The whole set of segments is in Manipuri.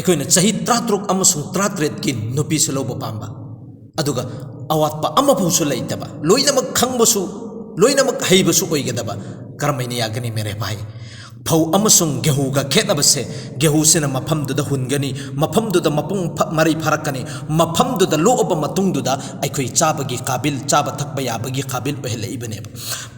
ꯑꯩꯈꯣꯏꯅ ꯆꯍꯤ 33 ꯑꯃꯁꯨꯡ 33ꯀꯤ ꯅꯨꯄꯤꯁꯨ ꯂꯧꯕ ꯄꯥꯝꯕ ꯑꯗꯨꯒ ꯑꯋꯥꯠꯄ ꯑꯃꯐꯥꯎꯁꯨ ꯂꯩꯇꯕ ꯂꯣꯏꯅꯃꯛ ꯈꯪꯕꯁꯨ ꯂꯣꯏꯅꯃꯛ ꯍꯩꯕꯁꯨ ꯑꯣꯏꯒꯗꯕ ꯀꯔꯝꯍꯥꯏꯅ ꯌꯥꯒꯅꯤ ꯃꯦꯔꯦ ꯚꯥꯏ ꯐꯧ ꯑꯃꯁꯨꯡ ꯒꯦꯍꯨꯒ ꯈꯦꯠꯅꯕꯁꯦ ꯒꯦꯍꯨꯁꯤꯅ ꯃꯐꯝꯗꯨꯗ ꯍꯨꯟꯒꯅꯤ ꯃꯐꯝꯗꯨꯗ ꯃꯄꯨꯡ ꯃꯔꯩ ꯐꯥꯔꯛꯀꯅꯤ ꯃꯐꯝꯗꯨꯗ ꯂꯣꯛꯑꯕ ꯃꯇꯨꯡꯗꯨꯗ ꯑꯩꯈꯣꯏ ꯆꯥꯕꯒꯤ ꯀꯥꯕꯤꯜ ꯆꯥꯕ ꯊꯛꯄ ꯌꯥꯕꯒꯤ ꯀꯥꯕꯤꯜ ꯑꯣꯏꯍꯜꯂꯛꯏꯕꯅꯦꯕ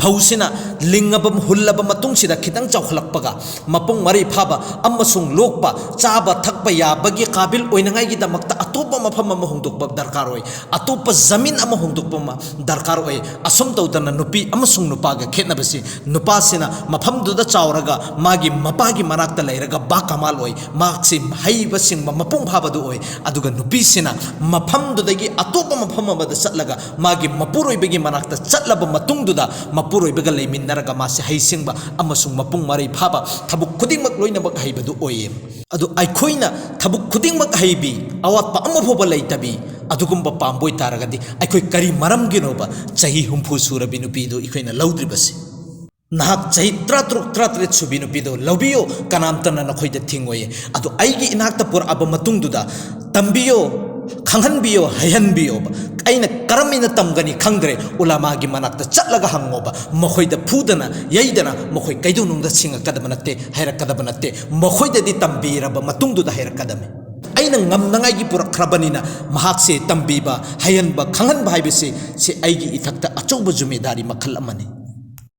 ꯐꯧꯁꯤꯅ ꯂꯤꯡꯉꯕ ꯍꯨꯜꯂꯕ ꯃꯇꯨꯡꯁꯤꯗ ꯈꯤꯇꯪ ꯆꯥꯎꯈꯠꯂꯛꯄꯒ ꯃꯄꯨꯡ ꯃꯔꯩ ꯐꯥꯕ ꯑꯃꯁꯨꯡ ꯂꯣꯛꯄ ꯆꯥꯕ ꯊꯛꯄ ꯌꯥꯕꯒꯤ ꯀꯥꯕꯤꯜ ꯑꯣꯏꯅꯉꯥꯏꯒꯤꯗꯃꯛꯇ ꯑꯇꯣꯞꯄ ꯃꯐꯝ ꯑꯃ ꯍꯣꯡꯗꯣꯛꯄ ꯗꯔꯀꯥꯔ ꯑꯣꯏ ꯑꯇꯣꯞꯄ ꯖꯃꯤꯟ ꯑꯃ ꯍꯣꯡꯗꯣꯛꯄ ꯑꯃ ꯗꯔꯀꯥꯔ ꯑꯣꯏ ꯑꯁꯨꯝ ꯇꯧꯗꯅ ꯅꯨꯄꯤ ꯑꯃꯁꯨꯡ ꯅꯨꯄꯥꯒ ꯈꯦꯠꯅꯕꯁꯤ ꯅꯨꯄꯥꯁꯤꯅ ꯃꯐꯝꯗꯨꯗ ꯆꯥꯎꯔꯒ ꯃꯥꯒꯤ ꯃꯄꯥꯒꯤ ꯃꯅꯥꯛꯇ ꯂꯩꯔꯒ ꯕꯥꯀꯃꯥꯜ ꯑꯣꯏ ꯃꯥꯛꯁꯤ ꯍꯩꯕꯁꯤꯡꯕ ꯃꯄꯨꯡ ꯐꯥꯕꯗꯨ ꯑꯣꯏ ꯑꯗꯨꯒ ꯅꯨꯄꯤꯁꯤꯅ ꯃꯐꯝꯗꯨꯗꯒꯤ ꯑꯇꯣꯞꯄ ꯃꯐꯝ ꯑꯃꯗ ꯆꯠꯂꯒ ꯃꯥꯒꯤ ꯃꯄꯨꯔꯣꯏꯕꯒꯤ ꯃꯅꯥꯛꯇ ꯆꯠꯂꯕ ꯃꯇꯨꯡꯗꯨꯗ ꯃꯄꯨꯔꯣꯏꯕꯒ ꯂꯩꯃꯤꯟꯅꯔꯒ ꯃꯥꯁꯤ ꯍꯩꯁꯤꯡꯕ ꯑꯃꯁꯨꯡ ꯃꯄꯨꯡ ꯃꯔꯩ ꯐꯥꯕ ꯊꯕꯛ ꯈꯨꯗꯤꯡꯃꯛ ꯂꯣꯏꯅꯃꯛ ꯍꯩꯕꯗꯨ ꯑꯣꯏꯌꯦ ꯑꯗꯨ ꯑꯩꯈꯣꯏꯅ ꯊꯕꯛ ꯈꯨꯗꯤꯡꯃꯛ ꯍꯩꯕꯤ ꯑꯋꯥꯠꯄ ꯑꯃꯐꯥꯎꯕ ꯂꯩꯇꯕꯤ ꯑꯗꯨꯒꯨꯝꯕ ꯄꯥꯝꯕ ꯑꯣꯏꯇꯥꯔꯒꯗꯤ ꯑꯩꯈꯣꯏ ꯀꯔꯤ ꯃꯔꯝꯒꯤꯅꯣꯕ ꯆꯍꯤ 60 ꯁꯨꯔꯕꯤ ꯅꯨꯄꯤꯗꯨ ꯑꯩꯈꯣꯏꯅ ꯂꯧꯗ꯭ꯔꯤꯕꯁꯤ ꯅꯍꯥꯛ ꯆꯍꯤ 33 ꯁꯨꯕꯤ ꯅꯨꯄꯤꯗꯨ ꯂꯧꯕꯤꯌꯣ ꯀꯅꯥꯝꯇꯅ ꯅꯈꯣꯏꯗ ꯊꯤꯡꯉꯣꯏꯌꯦ ꯑꯗꯨ ꯑꯩꯒꯤ ꯏꯅꯥꯛꯇ ꯄꯨꯔꯛꯑꯕ ꯃꯇꯨꯡꯗꯨꯗ ꯇꯝꯕꯤꯌꯣ ꯈꯪꯍꯟꯕꯤꯌꯣ ꯍꯩꯍꯟꯕꯤꯌꯣꯕ ꯑꯩꯅ ꯀꯔꯝꯅ ꯇꯝꯒꯅꯤ ꯈꯪꯗ꯭ꯔꯦ ꯎꯂꯥꯃꯥꯒꯤ ꯃꯅꯥꯛꯇ ꯆꯠꯂꯒ ꯍꯪꯉꯣꯕ ꯃꯈꯣꯏꯗ ꯐꯨꯗꯅ ꯌꯩꯗꯅ ꯃꯈꯣꯏ ꯀꯩꯗꯧꯅꯨꯡꯗ ꯁꯤꯡꯉꯛꯀꯗꯕ ꯅꯠꯇꯦ ꯍꯩꯔꯛꯀꯗꯕ ꯅꯠꯇꯦ ꯃꯈꯣꯏꯗꯗꯤ ꯇꯝꯕꯤꯔꯕ ꯃꯇꯨꯡꯗꯨꯗ ꯍꯩꯔꯛꯀꯗꯕꯅꯤ ꯑꯩꯅ ꯉꯝꯅꯉꯥꯏꯒꯤ ꯄꯨꯔꯛꯈ꯭ꯔꯕꯅꯤ나 ꯃꯍꯥꯛꯁꯦ ꯇꯝꯕꯤꯕ ꯍꯩꯍꯟꯕ ꯈꯪꯍꯟꯕ ꯍꯥꯏꯕꯁꯤ ꯑꯩꯒꯤ ꯏꯊꯛꯇ ꯑꯆꯧꯕ ꯖꯨꯃꯦꯗꯥꯔꯤ ꯃꯈꯜ ꯑꯃꯅꯤ